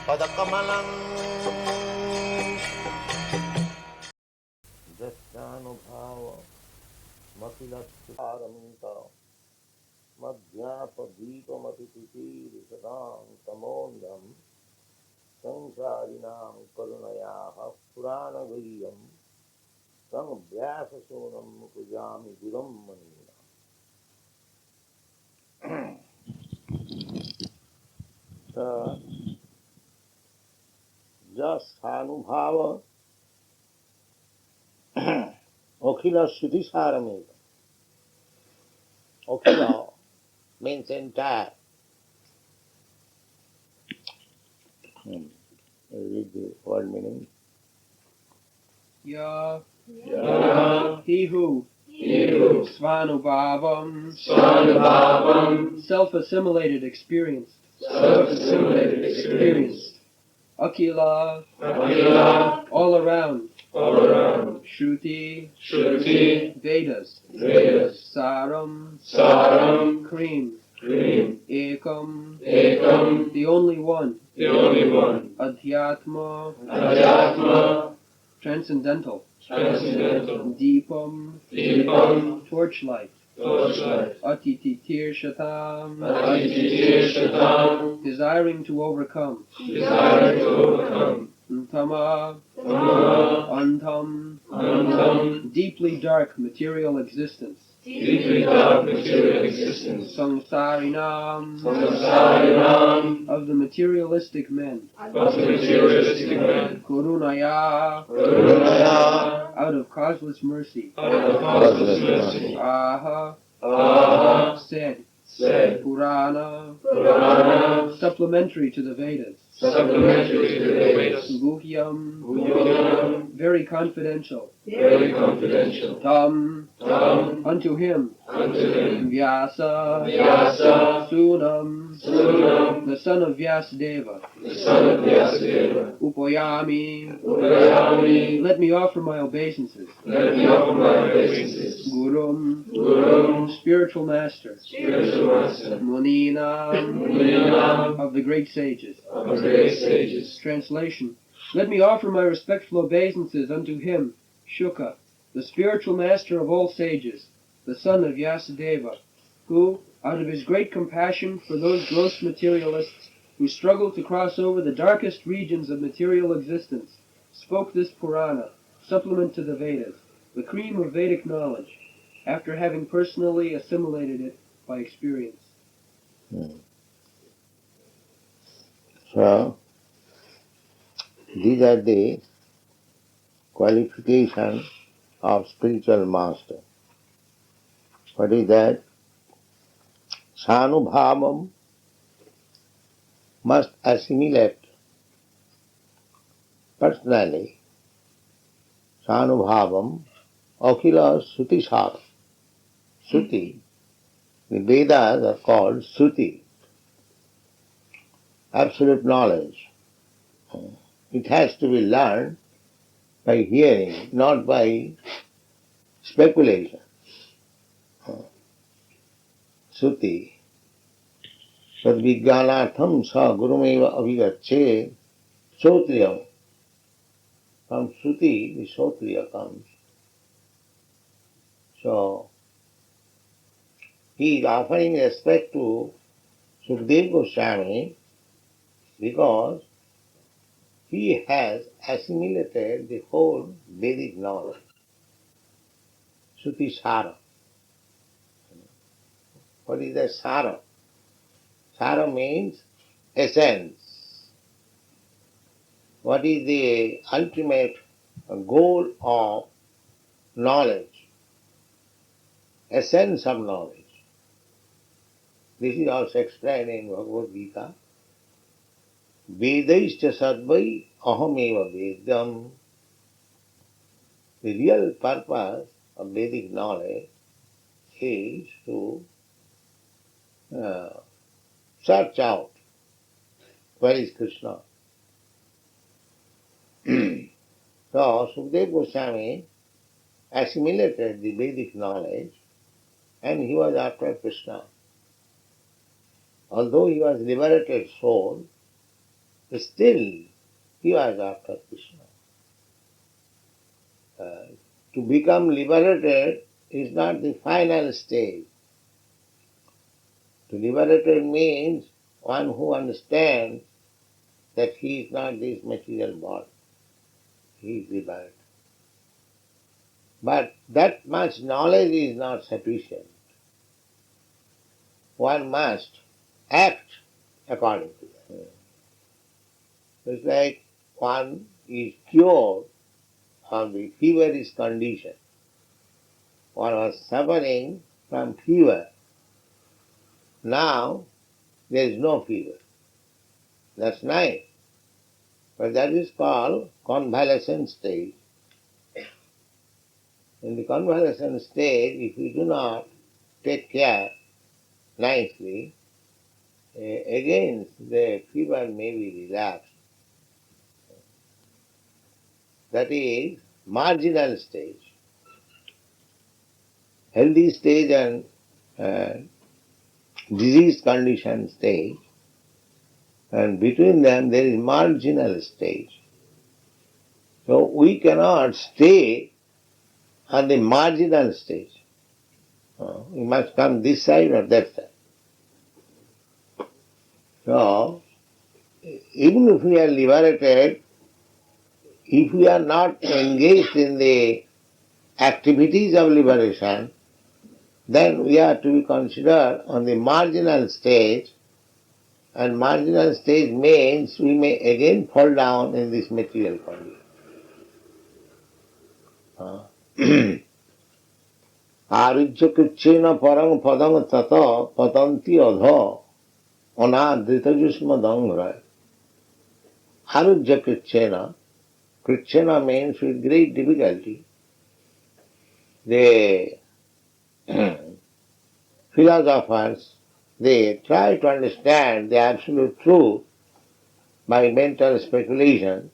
padakamalam svānubhāvam akhila-śruti-sāram madhyapadīpamatitīrisadāṁ tamondam saṅsārināṁ karunayāha purāṇagayam taṁ vyāsasoṇam pujāmi guram manīna. svānubhāva akhila-śruti-sāram. Akhila means entire. Read the word meaning. Ya, he who, svānubhāvam, self-assimilated experience, akhila, all around, Shruti, Vedas, Sāram, cream, ekam, the only one, adhyatma, transcendental, deepam, torchlight, atititir-shatam, desiring to overcome, tama, antam, deeply dark material existence, saṅsārinām, of the materialistic men, karunaya, out of causeless mercy, aha, said, Purana, supplementary to the Vedas, guhyam, very confidential, tam, unto him, Vyasa, Sunam, the son of Vyasadeva, Upayami, let me offer my obeisances, Gurum, spiritual master, Munina, of the great sages. Translation: let me offer my respectful obeisances unto him, Shuka, the spiritual master of all sages, the son of Vyasadeva, who, out of his great compassion for those gross materialists who struggle to cross over the darkest regions of material existence, spoke this Purana, supplement to the Vedas, the cream of Vedic knowledge, after having personally assimilated it by experience. So, these are the qualifications of spiritual master. What is that? Svānubhāvam must assimilate personally. Svānubhāvam akhila-śruti-sāram. Shruti, the Vedas are called Shruti, absolute knowledge. It has to be learned by hearing, not by speculation. Shruti. Tad-vijñānārtham sa gurumeva avigacche sotriyam. From Shruti, the sotriya comes. So, he is offering respect to Sukadeva Goswami because he has assimilated the whole Vedic knowledge. Śruti-sāram. What is that sāram? Sāram means essence. What is the ultimate goal of knowledge? Essence of knowledge. This is also explained in Bhagavad Gita. Vedaischa sadvai ahameva vedam. The real purpose of Vedic knowledge is to search out where is Krishna. So, Sukadeva Goswami assimilated the Vedic knowledge and he was after Krishna. Although he was liberated soul, still he was after Krishna. To become liberated is not the final stage. To liberated means one who understands that he is not this material body. He is liberated. But that much knowledge is not sufficient. One must act according to that. It's like one is cured of the feverish condition. One was suffering from fever. Now there is no fever. That's nice. But that is called convalescent stage. In the convalescent stage, if you do not take care nicely, again the fever may be relapsed. That is marginal stage. Healthy stage and disease condition stage, and between them there is marginal stage. So we cannot stay on the marginal stage. We must come this side or that side. So, even if we are liberated, if we are not engaged in the activities of liberation, then we are to be considered on the marginal stage, and marginal stage means we may again fall down in this material condition. Arujya krichena parang padang tata patanti adha anadrita jusma dangra. Arujya krichena means with great difficulty. The philosophers, they try to understand the absolute truth by mental speculation,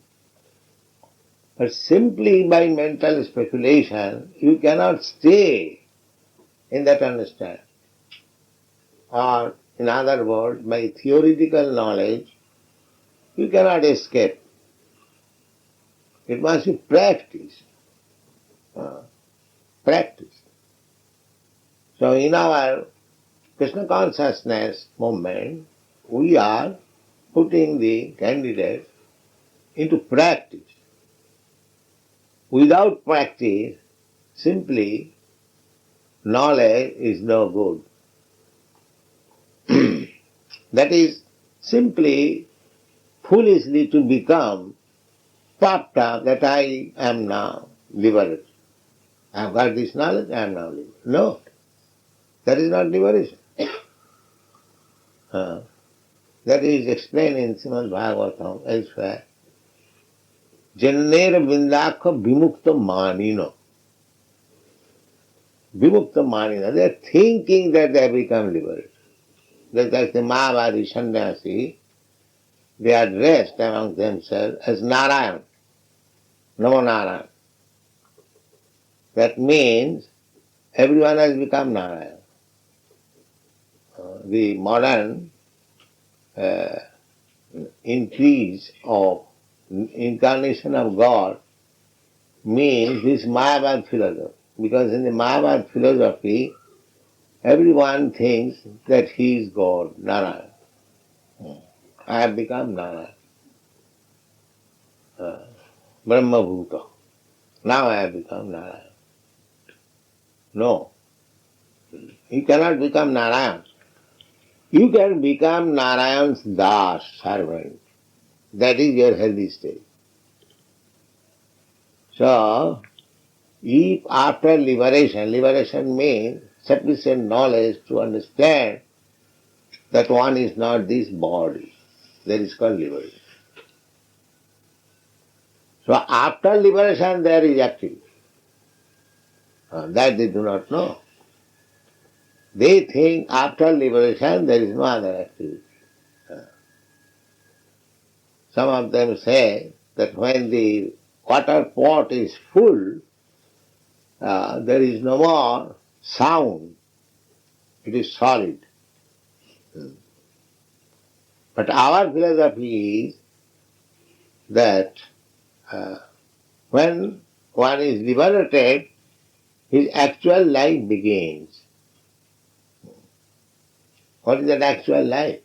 but simply by mental speculation you cannot stay in that understanding. Or, in other words, by theoretical knowledge you cannot escape. It must be practiced. Practice. So in our Krishna consciousness movement, we are putting the candidate into practice. Without practice, simply knowledge is no good. That is simply foolishly to become puffed up that I am now liberated. I have got this knowledge, I am now liberated. No, that is not liberation. That is explained in Srimad-Bhāgavatam elsewhere. Jannera vindakha vimukta manino. Vimukta manina. They are thinking that they have become liberated. Just like the Mahavadi sannyasi, they are dressed among themselves as Narayan, Namo Narayan. That means everyone has become Narayan. The modern increase of incarnation of God means this Mayavad philosophy. Because in the Mayavad philosophy, everyone thinks that he is God, Narayan. I have become Narayan. Brahma Bhuta. Now I have become Narayan. No. You cannot become Narayan. You can become Narayan's das, servant. That is your healthy state. So, if after liberation means sufficient knowledge to understand that one is not this body, that is called liberation. So after liberation there is activity. That they do not know. They think after liberation there is no other activity. Some of them say that when the water pot is full, there is no more sound. It is solid. But our philosophy is that when one is liberated, his actual life begins. What is that actual life?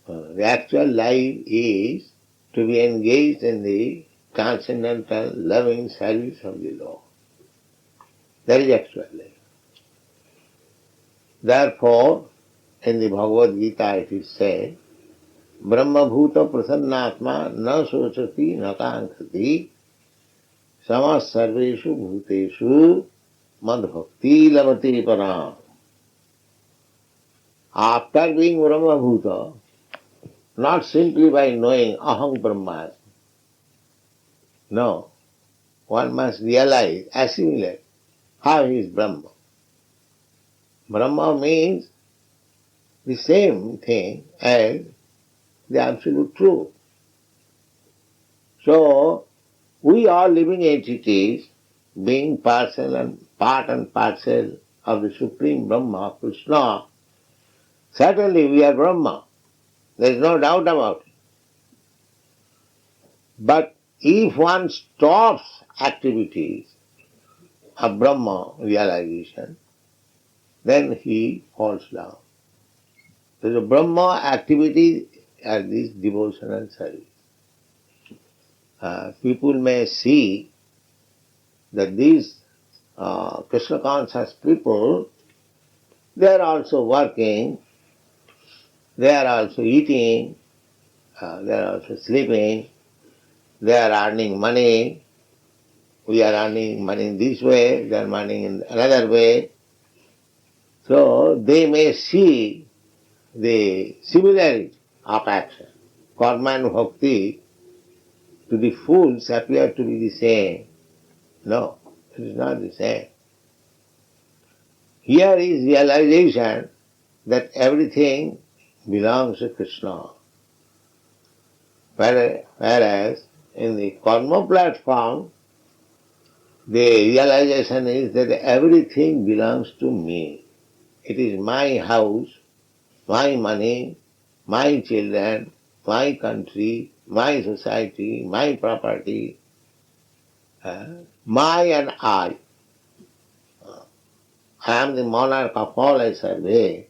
The actual life is to be engaged in the transcendental loving service of the Lord. That is actual life. Therefore, in the Bhagavad Gita it is said, Brahma bhuta prasannatma na sochati na kankati samas sarveshu bhuteshu mad bhakti lavati param. After being Brahma bhuta, not simply by knowing aham brahmasmi. No, one must realize, assimilate how he is Brahma. Brahma means the same thing as the absolute truth. So, we are living entities, being part and parcel of the Supreme Brahma, Krishna. Certainly we are Brahma. There is no doubt about it. But if one stops activities of Brahma realization, then he falls down. So the Brahma activities are this devotional service. People may see that these Krishna conscious people, they are also working, they are also eating, they are also sleeping, they are earning money, we are earning money in this way, they are earning in another way. So they may see the similarity of action. Karma and bhakti to the fools appear to be the same. No, it is not the same. Here is realization that everything belongs to Krishna. Whereas in the karma platform, the realization is that everything belongs to me. It is my house, my money, my children, my country, my society, my property, my and I. I am the monarch of all I survey,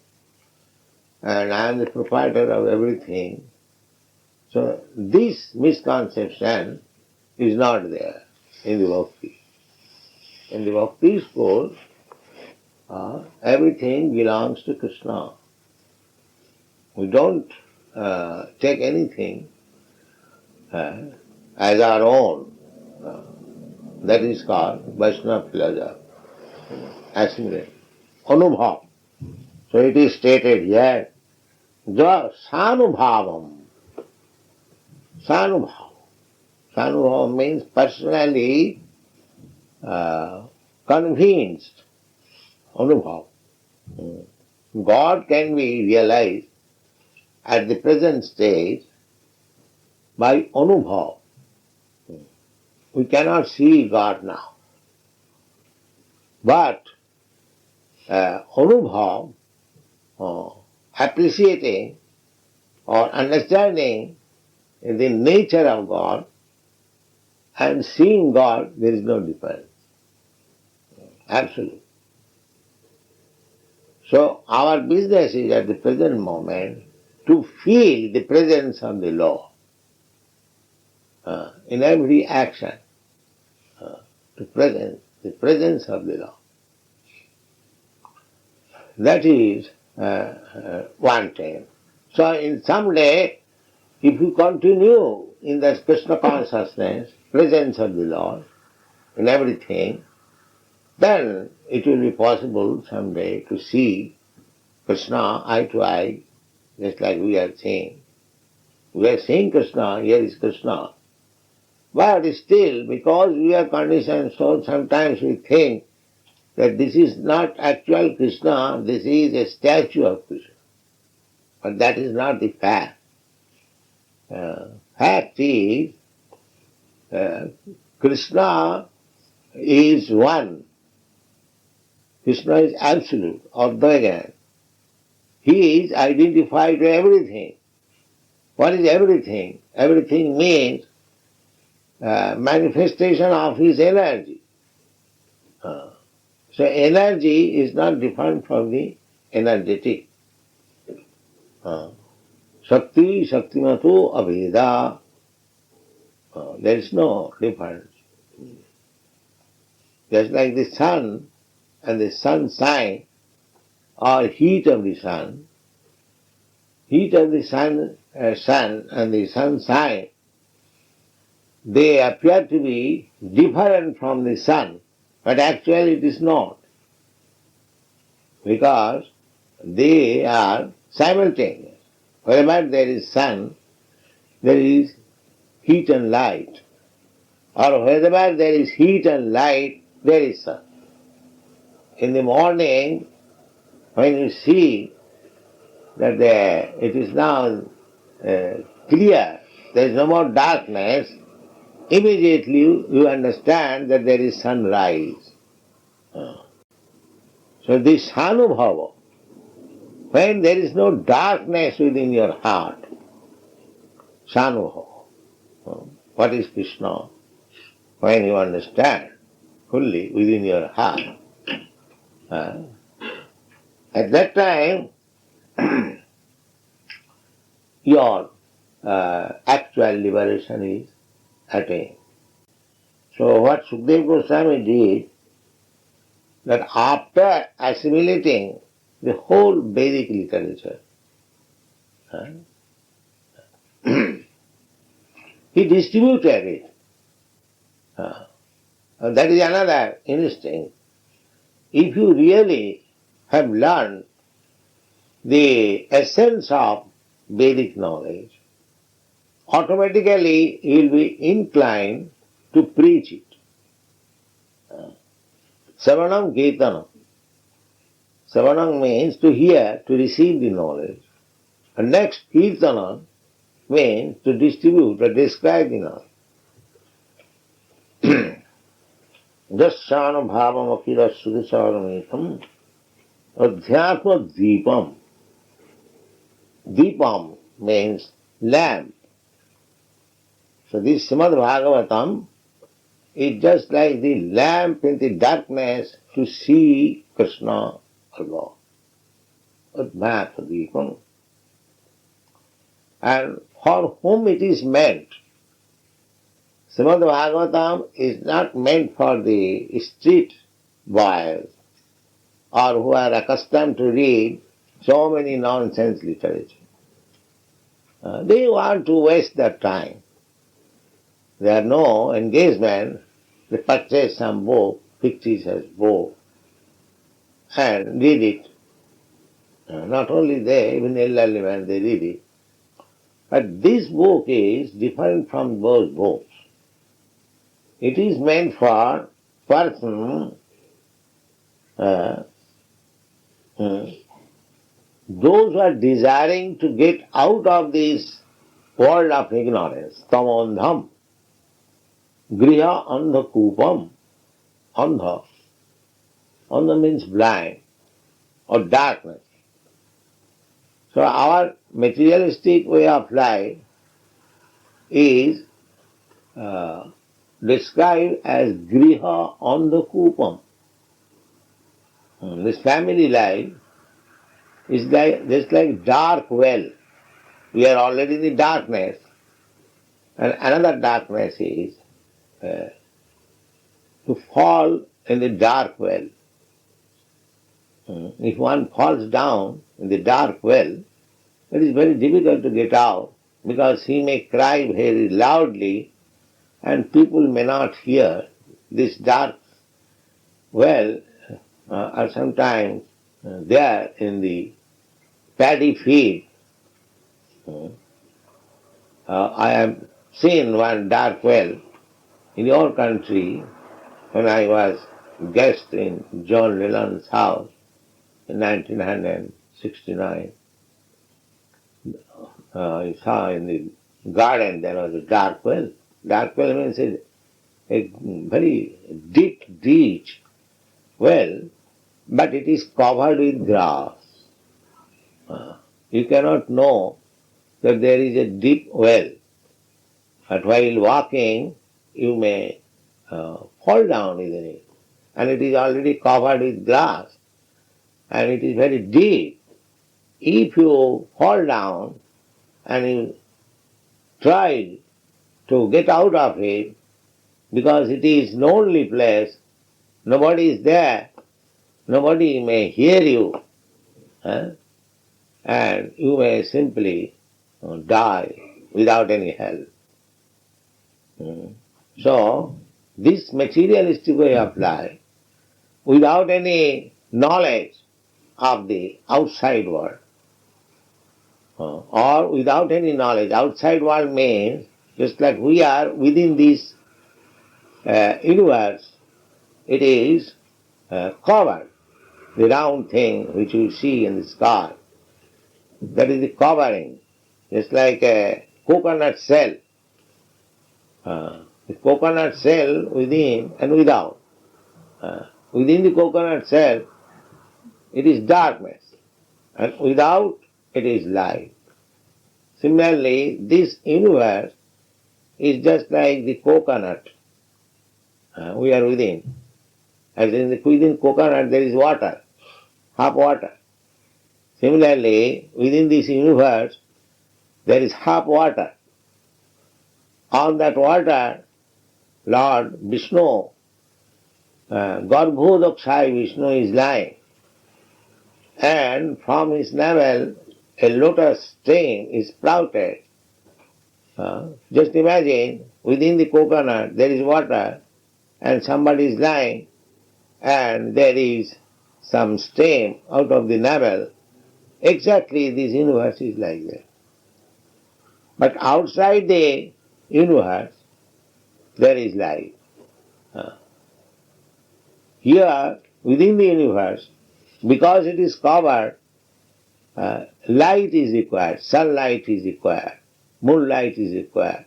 and I am the proprietor of everything. So this misconception is not there in the bhakti. In the bhakti school, everything belongs to Krishna. We don't take anything as our own. That is called Vaishnava philosophy, assimilate, anubhav. So it is stated here, svānubhāvam. Svānubhāvam. Svānubhāvam means personally convinced. Anubhav. God can be realized at the present stage by anubhav. We cannot see God now. But anubhav, appreciating or understanding the nature of God and seeing God, there is no difference. Absolute. So our business is at the present moment to feel the presence of the Lord in every action, to present the presence of the Lord. That is one thing. So in some day, if you continue in the Krishna consciousness, presence of the Lord in everything, then it will be possible someday to see Krishna eye to eye, just like we are seeing. We are seeing Krishna, here is Krishna. But still, because we are conditioned, so sometimes we think that this is not actual Krishna, this is a statue of Krishna. But that is not the fact. Fact is, Krishna is one. Krishna is absolute, Advaita. He is identified to everything. What is everything? Everything means manifestation of his energy. So energy is not different from the energetic. Shakti, Shaktimato, Abheda. There is no difference. Just like the sun and the sunshine or heat of the sun, sun and the sunshine, they appear to be different from the sun, but actually it is not, because they are simultaneous. Wherever there is sun, there is heat and light, or wherever there is heat and light, there is sun. In the morning, when you see that it is now clear, there is no more darkness, immediately you understand that there is sunrise. So this svānubhāvam, when there is no darkness within your heart, svānubhāvam, what is Krishna? When you understand fully within your heart, at that time your actual liberation is attained. So what Sukadeva Goswami did, that after assimilating the whole Vedic literature, he distributed it. And that is another instinct. If you really have learned the essence of Vedic knowledge, automatically you will be inclined to preach it. Savanam Kirtanam. Savanam means to hear, to receive the knowledge. And next, Kirtanam means to distribute or describe the knowledge. svānubhāvam akhila-śruti-sāram adhyatma-dīpam. Deepam means lamp. So this Srimad-Bhāgavatam is just like the lamp in the darkness to see Krishna or God. Adhyatma-dīpam. And for whom it is meant? Srimad-Bhāgavatam is not meant for the street boys or who are accustomed to read so many nonsense literature. They want to waste their time. There are no engagement. They purchase some book, fictitious book, and read it. Not only they, even elderly men, they read it. But this book is different from those books. It is meant for person those who are desiring to get out of this world of ignorance. Tamondham. Griha andha kupam. Andha. Andha means blind or darkness. So our materialistic way of life is described as griha andha kupam. This family life is just like dark well. We are already in the darkness, and another darkness is to fall in the dark well. If one falls down in the dark well, it is very difficult to get out because he may cry very loudly and people may not hear. This dark well are sometimes there in the paddy field. I have seen one dark well in your country when I was guest in John Lennon's house in 1969. I saw in the garden there was a dark well. Dark well means a very deep ditch well, but it is covered with grass. You cannot know that there is a deep well, but while walking you may fall down within it, and it is already covered with grass, and it is very deep. If you fall down and you try to get out of it, because it is lonely place, nobody is there, nobody may hear you, and you may simply die without any help. So, this materialistic way of life, without any knowledge of the outside world, or without any knowledge, outside world means just like we are within this universe, it is covered, the round thing which you see in the sky, that is the covering, just like a coconut shell. The coconut shell within and without. Within the coconut shell, it is darkness, and without it is light. Similarly, this universe is just like the coconut. We are within. And within coconut there is water, half water. Similarly, within this universe there is half water. On that water, Lord Vishnu, Garbhodakshai Vishnu is lying, and from his navel a lotus stem is sprouted. Just imagine, within the coconut there is water, and somebody is lying, and there is some stem out of the navel. Exactly this universe is like that. But outside the universe there is light. Here, within the universe, because it is covered, light is required, sunlight is required, moonlight is required,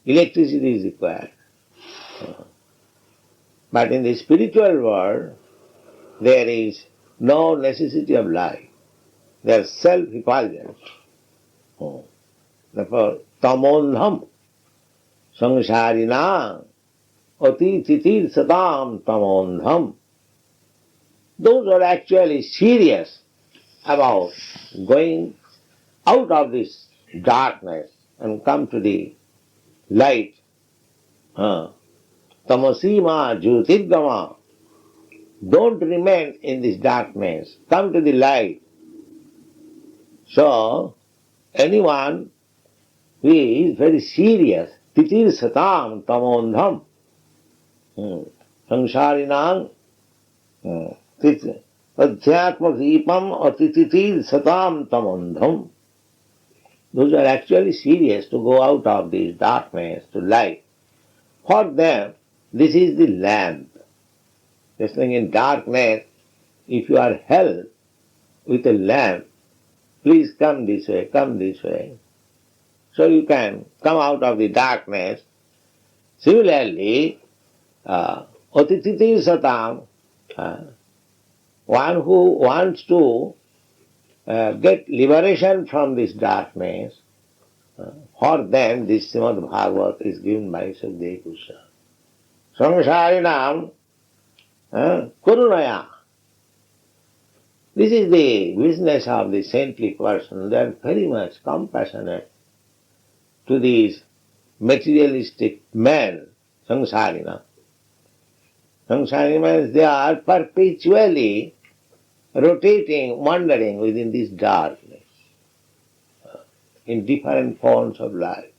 electricity is required. But in the spiritual world, there is no necessity of light. They are self-effulgent. Therefore, tamondham samsarina atititir satam tamondham. Those are actually serious about going out of this darkness and come to the light. Tamasima jyotirgama. Don't remain in this darkness. Come to the light. So, anyone who is very serious, titir satam tamondham, samsarinam, adhyatma deepam atititir satam tamondham. Those are actually serious to go out of this darkness to light. For them, this is the lamp. Just like in darkness, if you are held with a lamp, please come this way, come this way. So you can come out of the darkness. Similarly, atititi satam, one who wants to get liberation from this darkness, for them this Srimad-Bhāgavatam is given by Sukadeva Goswami. Samsarinam Kurunaya. This is the business of the saintly person. They are very much compassionate to these materialistic men, samsarina. Samsarina means they are perpetually rotating, wandering within this darkness, in different forms of life.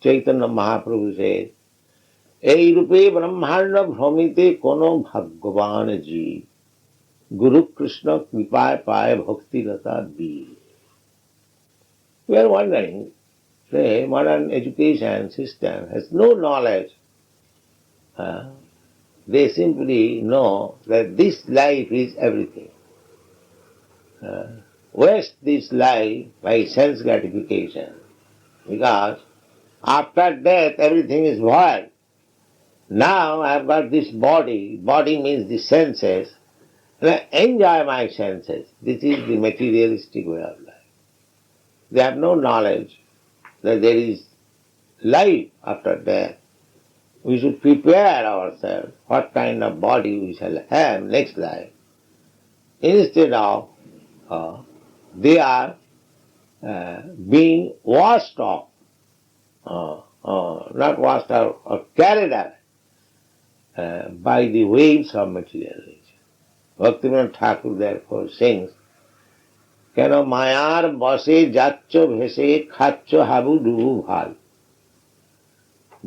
Chaitanya Mahaprabhu says, Ei rupe brahmanda bhramite kono bhagwan ji, Guru Krishna kripaya paya bhakti rata bi. We are wondering, the modern education system has no knowledge. They simply know that this life is everything. Waste this life by sense gratification, because after death everything is void. Now I have got this body, body means the senses, and I enjoy my senses. This is the materialistic way of life. they have no knowledge that there is life after death. We should prepare ourselves what kind of body we shall have next life. Instead of they are being washed off, not washed out or carried away by the waves of material nature. Bhaktivinoda Thakur therefore sings, কেন মায়ার বসে যাচ্ছ ভেসে খাচ্ছ হাবু ডুবু ভাল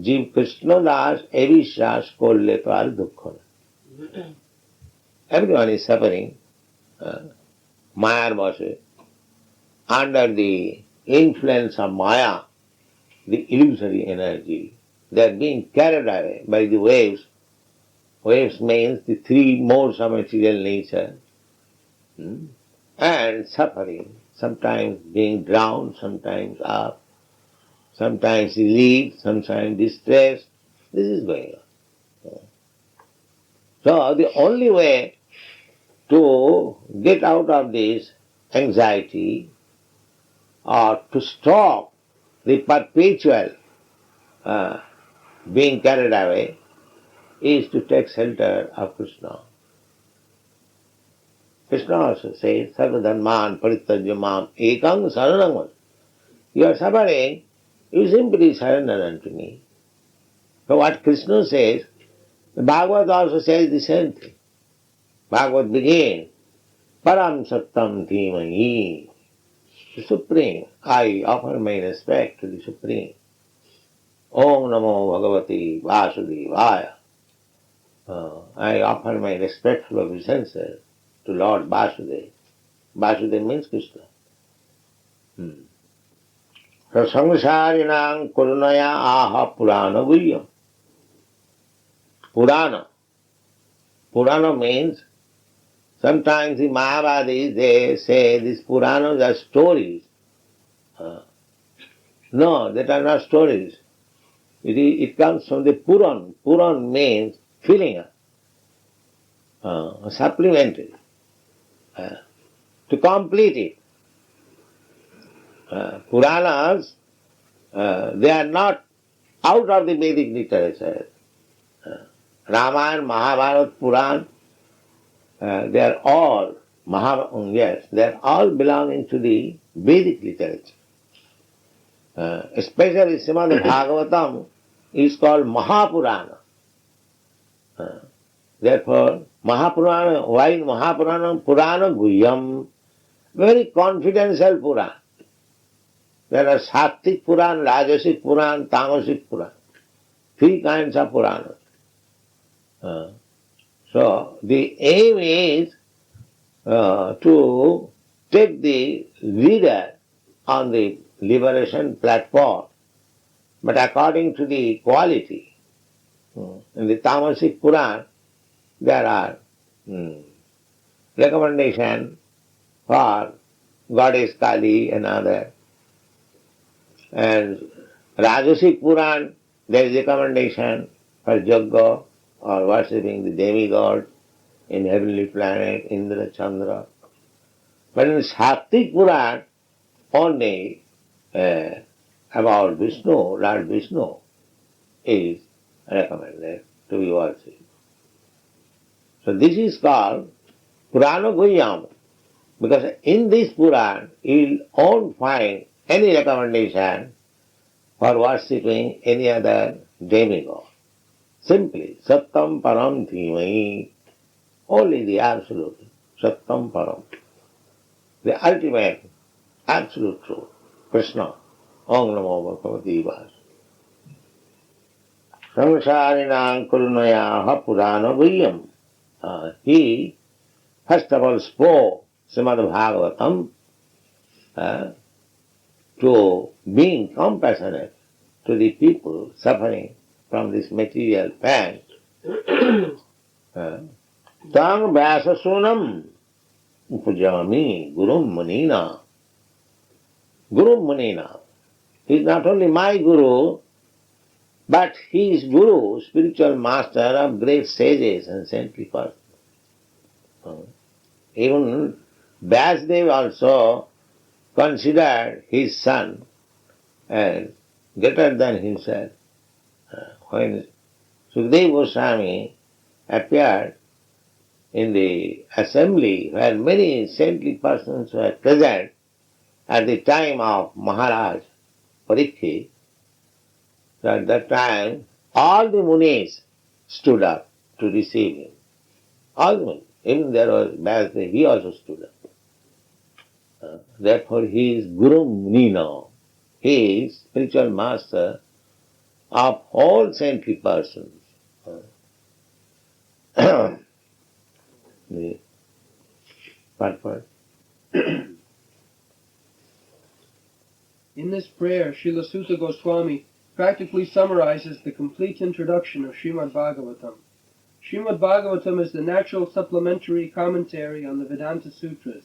জীব কৃষ্ণ দাস এ বিশ্বাস করলে তো আর দুঃখ না. Everyone is suffering mayar boshe, under the influence of maya, the illusory energy. They are being carried away by the waves. Waves means the three modes of material nature. And suffering, sometimes being drowned, sometimes up, sometimes relief, sometimes distress. This is going on. So the only way to get out of this anxiety or to stop the perpetual being carried away is to take shelter of Krishna. Krishna also says, Sarvadharman parityajya mam ekam saranam. You are suffering, you simply surrender unto me. So what Krishna says, the Bhagavad also says the same thing. Bhagavad begins, Param Sattam Dhimahi, the Supreme. I offer my respect to the Supreme. Om Namo Bhagavati Vasudevaya. I offer my respectful obeisances to Lord Vasudeva. Vasudeva means Krishna. Saṅsarinam karunaya aha purana guhyam. Purana. Purana means, sometimes the Mahabhadis, they say these Puranas are stories. No, that are not stories. It comes from the Puran. Puran means filling up, supplementary, to complete it. Puranas, they are not out of the Vedic literature. Ramayana, Mahabharata, Puran, they are all they are all belonging to the Vedic literature. Especially Srimad-Bhāgavatam is called Mahapurana. Therefore, Mahapurana, why Mahapurana? Purana Guhyam, very confidential Puran. There are Sattvik Puran, Rajasic Puran, Tamasic Puran. Three kinds of Puranas. So, the aim is to take the reader on the liberation platform, but according to the quality. In the Tamasic Puran, there are recommendations for Goddess Kali and other. And Rajasic Puran, there is recommendation for Yajna or worshipping the demigod in heavenly planet, Indra, Chandra. But in Sattvik Puran, only about Vishnu, Lord Vishnu, is recommended to be worshipped. So this is called Purana Guhyam, because in this Puran you won't find any recommendation for worshipping any other demigod. Simply, Sattam Param Dhimahi, only the absolute, Sattam Param, the ultimate, absolute truth, Krishna, Om Namo Bhagavati Vasudevaya. Saṅsarinam karunayaha purana guhyam. He, first of all, spoke Srimad-Bhāgavatam to being compassionate to the people suffering from this material pain. Tang Vyasasunam Upajami Gurum Munina. Guru Munina. He is not only my Guru, but he is Guru, spiritual master of great sages and saintly persons. Even Vyasdev also considered his son as greater than himself. When Sukadeva Goswami appeared in the assembly where many saintly persons were present at the time of Maharaj Parikshit, so at that time all the munis stood up to receive him. All the munis. Even there was Vyasdev, he also stood up. Therefore he is Guru Muni now. He is spiritual master of all saintly persons. The purpose. In this prayer, Srila Sutta Goswami practically summarizes the complete introduction of Śrīmad-Bhāgavatam. Śrīmad-Bhāgavatam is the natural supplementary commentary on the Vedanta Sutras.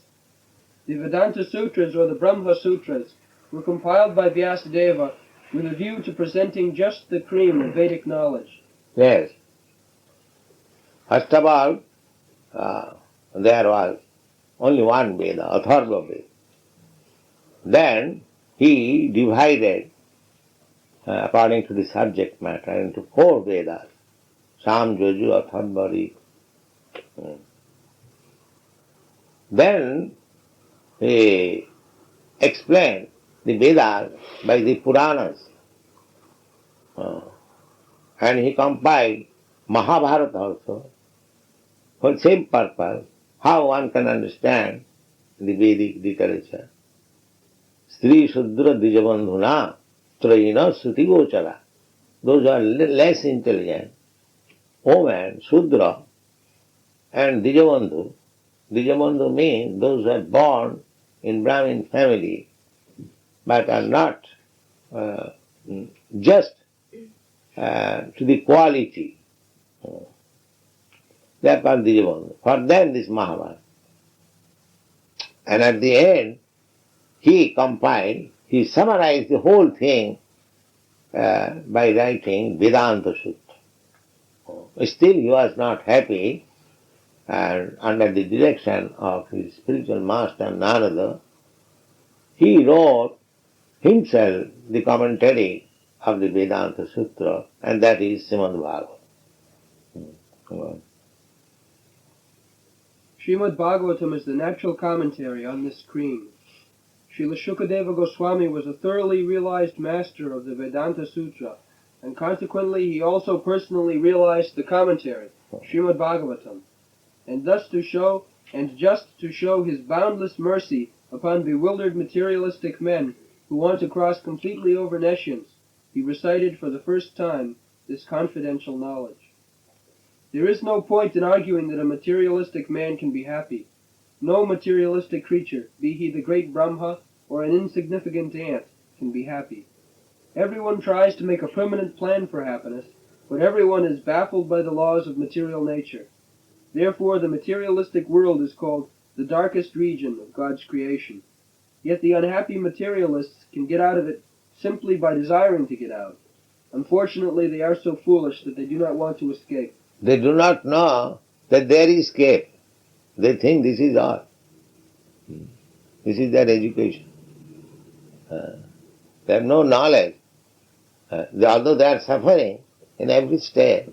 The Vedanta Sutras, or the Brahma Sutras, were compiled by Vyasadeva with a view to presenting just the cream of Vedic knowledge. Yes. First of all, there was only one Veda, Atharva Veda. Then he divided, according to the subject matter, into 4 Vedas. Sam, Joju, Atharva, Rig. Then he explained the Vedas by the Puranas. And he compiled Mahabharata also for the same purpose, how one can understand the Vedic literature. Stri Shudra Dijabandhuna Trayina Sruti Gochara. Those are less intelligent. Woman, Shudra, and Dijabandhu. Dijabandhu means those who are born in Brahmin family but are not just to the quality. They are called Dijabandhu. For them this Mahabharata. And at the end, he compiled, he summarized the whole thing by writing Vedanta Sutra. Still he was not happy, and under the direction of his spiritual master Narada, he wrote himself the commentary of the Vedanta Sutra, and that is Srimad-Bhagavatam. Śrīmad-Bhāgavatam is the natural commentary on this cream. Srila Shukadeva Goswami was a thoroughly realized master of the Vedanta Sutra, and consequently he also personally realized the commentary, Śrīmad-Bhāgavatam, and thus to show, and just to show his boundless mercy upon bewildered materialistic men who want to cross completely over nescience, he recited for the first time this confidential knowledge. There is no point in arguing that a materialistic man can be happy. No materialistic creature, be he the great Brahma or an insignificant ant, can be happy. Everyone tries to make a permanent plan for happiness, but everyone is baffled by the laws of material nature. Therefore the materialistic world is called the darkest region of God's creation. Yet the unhappy materialists can get out of it simply by desiring to get out. Unfortunately, they are so foolish that they do not want to escape. They do not know that there is escape. They think this is all. This is their education. They have no knowledge. Although they are suffering in every step,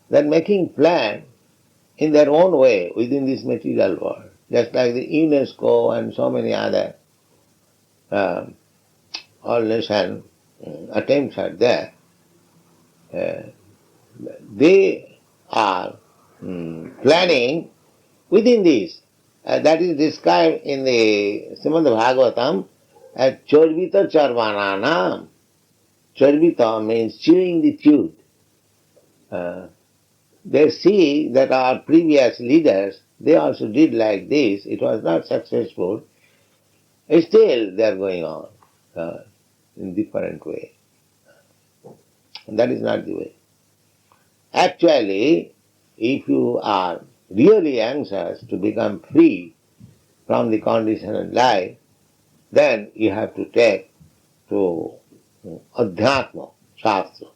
they are making plan in their own way within this material world. Just like the UNESCO and so many other all nation attempts are there. They are planning within this. That is described in the Srimad-Bhāgavatam as Chorvita Charvananam. Chorvita means chewing the tooth. They see that our previous leaders, they also did like this. It was not successful. Still they are going on in different way. And that is not the way. Actually, if you are really anxious to become free from the conditioned life, then you have to take to Adhyatma, Shastra.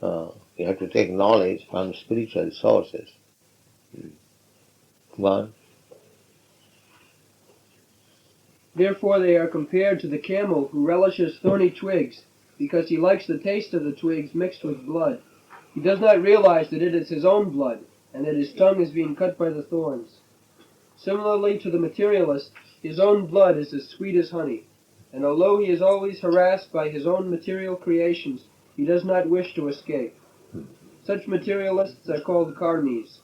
You have to take knowledge from spiritual sources. One. Therefore they are compared to the camel who relishes thorny twigs, because he likes the taste of the twigs mixed with blood. He does not realize that it is his own blood, and that his tongue is being cut by the thorns. Similarly to the materialist, his own blood is as sweet as honey, and although he is always harassed by his own material creations, he does not wish to escape. Such materialists are called karmis.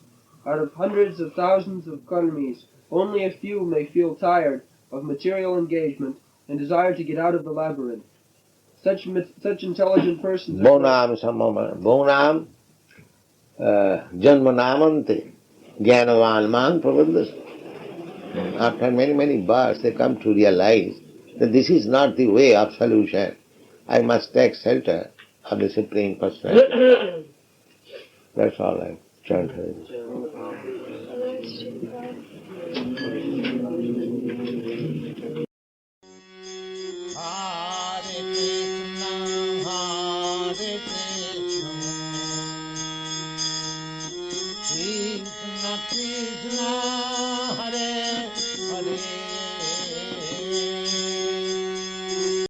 Out of hundreds of thousands of karmis, only a few may feel tired of material engagement and desire to get out of the labyrinth. Such intelligent persons are Bonam samama. Bonam janmanamante. Jnanavan man prabodhas. After many, many births, they come to realize that this is not the way of solution. I must take shelter of the Supreme Personality. That's all I chant. Krishna Krishna